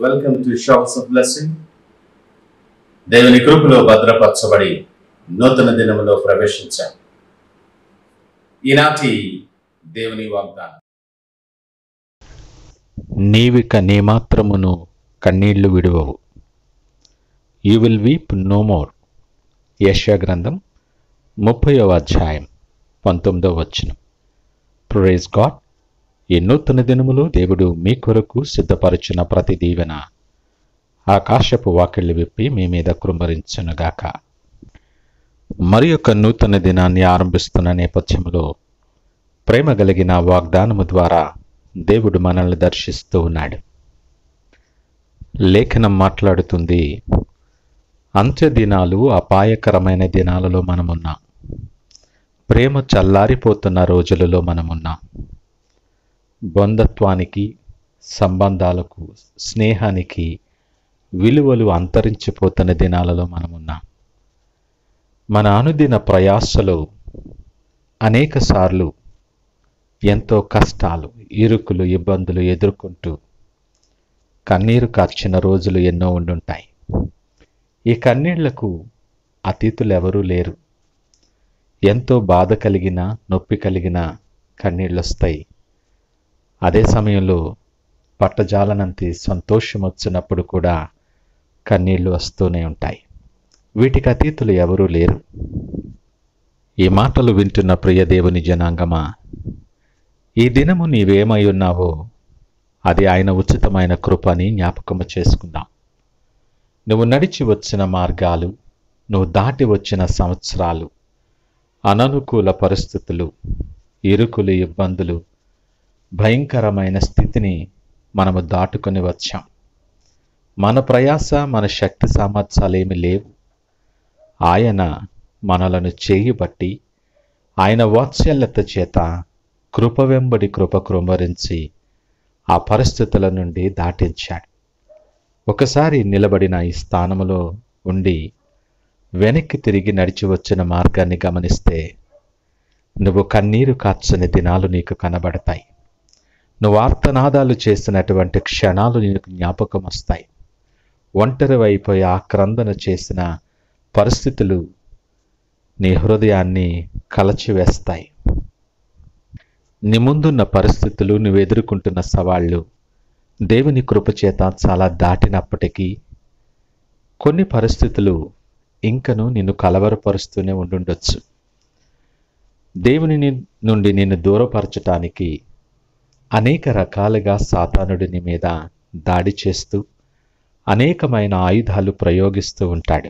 Welcome to showers of blessing. దేవుని కృపలో భద్రపరచబడి నూతన దినములో ప్రవేశించాం. ఈనాటి దేవుని వాగ్దానం, నీవిక నీ మాత్రమును కన్నీళ్లు విడువవు. You will weep no more. యెషయా గ్రంథం 30వ అధ్యాయం 19వ వచనం. Praise God. ఈ నూతన దినములో దేవుడు మీ కొరకు సిద్ధపరచిన ప్రతి దీవెన ఆకాశపు వాకిళ్లు విప్పి మీ మీద కృంభరించునుగాక. మరి యొక్క నూతన దినాన్ని ఆరంభిస్తున్న నేపథ్యంలో ప్రేమ కలిగిన వాగ్దానము ద్వారా దేవుడు మనల్ని దర్శిస్తూ ఉన్నాడు. లేఖనం మాట్లాడుతుంది, అంత్య దినాలు అపాయకరమైన దినాలలో మనమున్నాం. ప్రేమ చల్లారిపోతున్న రోజులలో మనమున్నాం. బంధత్వానికి, సంబంధాలకు, స్నేహానికి విలువలు అంతరించిపోతున్న దినాలలో మనమున్నాం. మన అనుదిన ప్రయాసలో అనేకసార్లు ఎంతో కష్టాలు, ఇరుకులు, ఇబ్బందులు ఎదుర్కొంటూ కన్నీరు కార్చిన రోజులు ఎన్నో ఉండుంటాయి. ఈ కన్నీళ్లకు అతీతులెవరూ లేరు. ఎంతో బాధ కలిగిన, నొప్పి కలిగిన కన్నీళ్ళు వస్తాయి. అదే సమయంలో పట్టజాలనంతి సంతోషం వచ్చినప్పుడు కూడా కన్నీళ్లు వస్తూనే ఉంటాయి. వీటికి అతీతులు ఎవరూ లేరు. ఈ మాటలు వింటున్న ప్రియ దేవుని జనాంగమా, ఈ దినము నీవేమై ఉన్నావో అది ఆయన ఉచితమైన కృపని జ్ఞాపకము చేసుకుందాం. నువ్వు నడిచి వచ్చిన మార్గాలు, నువ్వు దాటి వచ్చిన సంవత్సరాలు, అననుకూల పరిస్థితులు, ఇరుకులు, ఇబ్బందులు, భయంకరమైన స్థితిని మనము దాటుకొని వచ్చాం. మన ప్రయాస, మన శక్తి సామర్థ్యాలేమి లేవు. ఆయన మనలను చేయబట్టి, ఆయన వాత్సల్యత చేత కృప వెంబడి కృప కృంభరించి ఆ పరిస్థితుల నుండి దాటించాడు. ఒకసారి నిలబడిన ఈ స్థానములో ఉండి వెనక్కి తిరిగి నడిచి వచ్చిన మార్గాన్ని గమనిస్తే నువ్వు కన్నీరు కార్చని దినాలు నీకు కనబడతాయి. నువ్వు ఆర్తనాదాలు చేసినటువంటి క్షణాలు నీకు జ్ఞాపకం వస్తాయి. ఒంటరి అయిపోయి ఆక్రందన చేసిన పరిస్థితులు నీ హృదయాన్ని కలచివేస్తాయి. నీ ముందున్న పరిస్థితులు, నువ్వు ఎదుర్కొంటున్న సవాళ్ళు దేవుని కృపచేత చాలా దాటినప్పటికీ కొన్ని పరిస్థితులు ఇంకను నిన్ను కలవరపరుస్తూనే ఉండుండొచ్చు. దేవుని నుండి నిన్ను దూరపరచటానికి అనేక రకాలుగా సాతానుడి నీ మీద దాడి చేస్తూ అనేకమైన ఆయుధాలు ప్రయోగిస్తూ ఉంటాడు.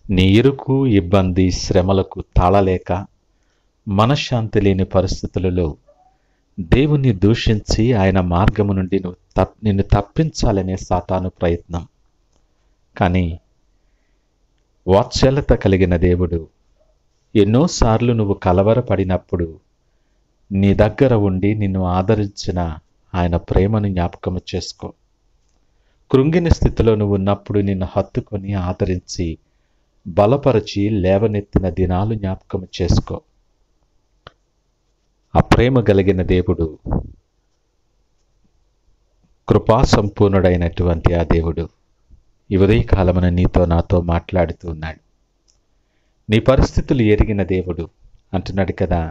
నీ ఇరుకు, ఇబ్బంది, శ్రమలకు తాళలేక మనశ్శాంతి లేని పరిస్థితులలో దేవుణ్ణి దూషించి ఆయన మార్గము నుండి నిన్ను తప్పించాలనే సాతాను ప్రయత్నం. కానీ వాత్సల్యత కలిగిన దేవుడు ఎన్నోసార్లు నువ్వు కలవరపడినప్పుడు నీ దగ్గర ఉండి నిన్ను ఆదరించిన ఆయన ప్రేమను జ్ఞాపకము చేసుకో. కృంగిన స్థితిలో నువ్వు ఉన్నప్పుడు నిన్ను హత్తుకొని ఆదరించి బలపరిచి లేవనెత్తిన దినాలు జ్ఞాపకము చేసుకో. ఆ ప్రేమ కలిగిన దేవుడు, కృపా సంపూర్ణుడైనటువంటి ఆ దేవుడు ఈ ఉదయకాలమున నీతో నాతో మాట్లాడుతూ ఉన్నాడు. నీ పరిస్థితులు ఎరిగిన దేవుడు అంటున్నాడు కదా,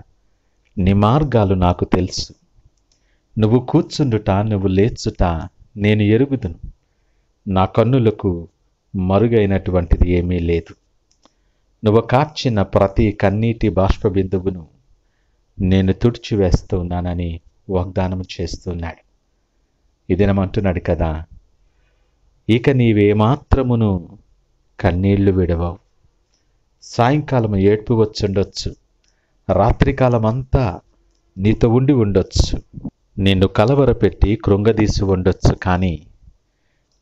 నీ మార్గాలు నాకు తెలుసు. నువ్వు కూర్చుండుట, నువ్వు లేచుట నేను ఎరుగుదును. నా కన్నులకు మరుగైనటువంటిది ఏమీ లేదు. నువ్వు కార్చిన ప్రతి కన్నీటి బాష్ప బిందువును నేను తుడిచివేస్తూ ఉన్నానని వాగ్దానం చేస్తున్నాడు. ఈ దినమంటున్నాడు కదా, ఇక నీవేమాత్రమును కన్నీళ్లు విడవవు. సాయంకాలం ఏడ్పు వచ్చుండొచ్చు, రాత్రికాలం అంతా నీతో ఉండి ఉండొచ్చు, నిన్ను కలవరపెట్టి కృంగదీసి ఉండొచ్చు. కానీ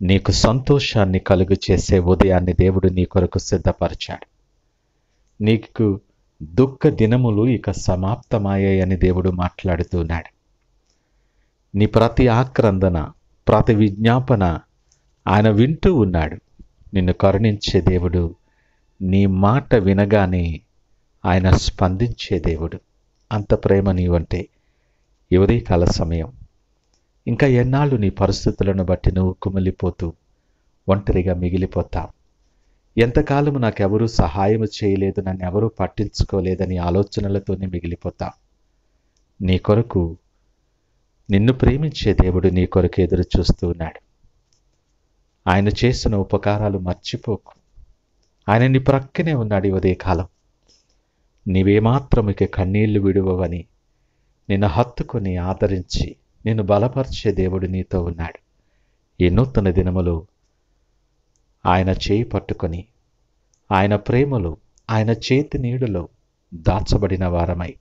నీకు సంతోషాన్ని కలుగు చేసే ఉదయాన్ని దేవుడు నీ కొరకు సిద్ధపరిచాడు. నీకు దుఃఖ దినములు ఇక సమాప్తమయ్యాయని దేవుడు మాట్లాడుతున్నాడు. నీ ప్రతి ఆక్రందన, ప్రతి విజ్ఞాపన ఆయన వింటూ ఉన్నాడు. నిన్ను కరుణించే దేవుడు, నీ మాట వినగానే ఆయన స్పందించే దేవుడు. అంత ప్రేమ నీవంటే ఈ ఉదయకాల సమయం ఇంకా ఎన్నాళ్ళు నీ పరిస్థితులను బట్టి నువ్వు కుమిలిపోతూ ఒంటరిగా మిగిలిపోతావు? ఎంతకాలము నాకెవరూ సహాయము చేయలేదు, నన్ను ఎవరూ పట్టించుకోలేదని ఆలోచనలతోనే మిగిలిపోతావు? నీ కొరకు నిన్ను ప్రేమించే దేవుడు నీ కొరకు ఎదురు చూస్తూ ఉన్నాడు. ఆయన చేసిన ఉపకారాలు మర్చిపోకు. ఆయన నీ ప్రక్కనే ఉన్నాడు. ఈ ఉదయకాలం నీవేమాత్రం ఇక కన్నీళ్లు విడువవని నిన్ను హత్తుకొని ఆదరించి నిన్ను బలపరిచే దేవుడు నీతో ఉన్నాడు. ఈ నూతన దినములో ఆయన చేయి పట్టుకొని ఆయన ప్రేమలో, ఆయన చేతి నీడలో దాచబడిన వారమై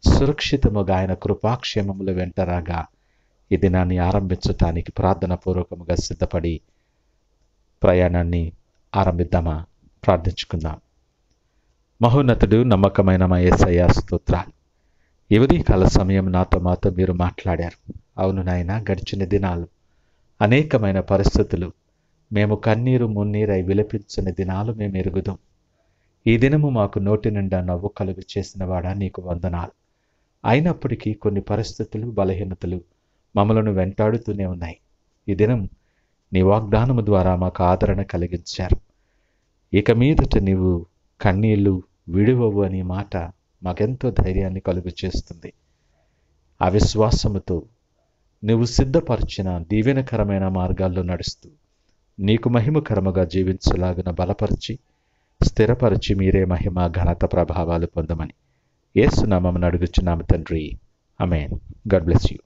సురక్షితముగా ఆయన కృపాక్షేమములు వెంటరాగా ఈ దినాన్ని ఆరంభించటానికి ప్రార్థన పూర్వకముగా సిద్ధపడి ప్రయాణాన్ని ఆరంభిద్దామా? ప్రార్థించుకుందాం. మహోన్నతుడు, నమ్మకమైన మా యేసయ్యా స్తోత్రాలు. ఈ ఉదయకాల సమయం మాతో మీరు మాట్లాడారు. అవును నాయన, గడిచిన దినాలు అనేకమైన పరిస్థితులు మేము కన్నీరు మున్నీరై విలపించిన దినాలు మేము ఎరుగుదాం. ఈ దినము మాకు నోటి నిండా నవ్వు కలుగు చేసిన వాడా నీకు వందనాలు. అయినప్పటికీ కొన్ని పరిస్థితులు, బలహీనతలు మమ్మలను వెంటాడుతూనే ఉన్నాయి. ఈ దినం నీ వాగ్దానము ద్వారా మాకు ఆదరణ కలిగించారు. ఇక మీదట నీవు కన్నీళ్లు విడువవు అనే మాట మాకెంతో ధైర్యాన్ని కలుగు చేస్తుంది. ఆ విశ్వాసముతో నువ్వు సిద్ధపరిచిన దీవెనకరమైన మార్గాల్లో నడుస్తూ నీకు మహిమకరముగా జీవించలాగున బలపరిచి స్థిరపరిచి మీరే మహిమ, ఘనత, ప్రభావాలు పొందమని యేసు నామమున అడుగుచున్నాము తండ్రి. ఆమేన్. God bless you.